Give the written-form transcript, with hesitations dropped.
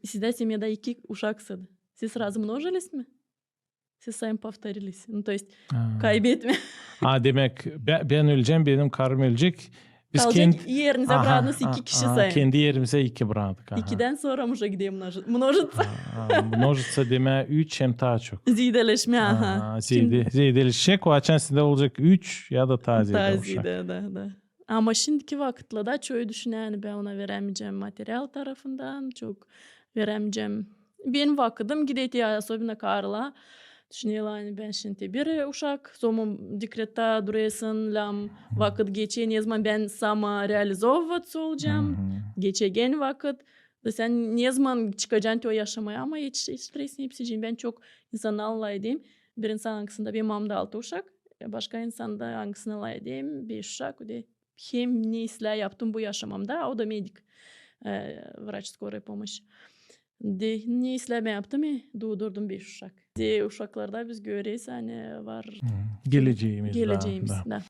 Sizde семьяда 2 uşaksın. Siz сразу множились mi? Siz sayın повторились. То есть kaybetme. Demek ben öleceğim, benim karım ölecek. Biz Kalacak yerinize bırakınız 2 kişi sayın. Kendi yerimize 2 bıraktık. 2'den sonra уже где множится. Множится deme 3 hem daha çok. Zideleşme. Zideleşecek. O açan sizde olacak 3 ya da daha ziyade uşak. Da. Ama şimdiki vakitle da çoğu düşünen ben ona veremeyeceğim material tarafından. Çok veremeyeceğim. Benim vakitim gideti ya особенно Karla. Düşünüyorlar ben şimdi bir uşak. Somum dekrette duruyorsun. Lam vakit geçe ne zaman ben sama realizovat olacağım. Geçegen vakit. Da sen ne zaman çıkacaksın o yaşamaya ama hiç stresini hepsiciyim. Ben çok insanı anlayayım. Bir insan hangisinde bir mamda 6 uşak. Başka insanda hangisini anlayayım. Bir uşak. Hem ne işler yaptım bu yaşamamda. O da medik. Врач скорой помощи. Ne işler ben yaptım doğdurdum 5 uşak. Uşaklarda biz görüyoruz hani var. Geleceğimiz. Geleceğimiz. Da.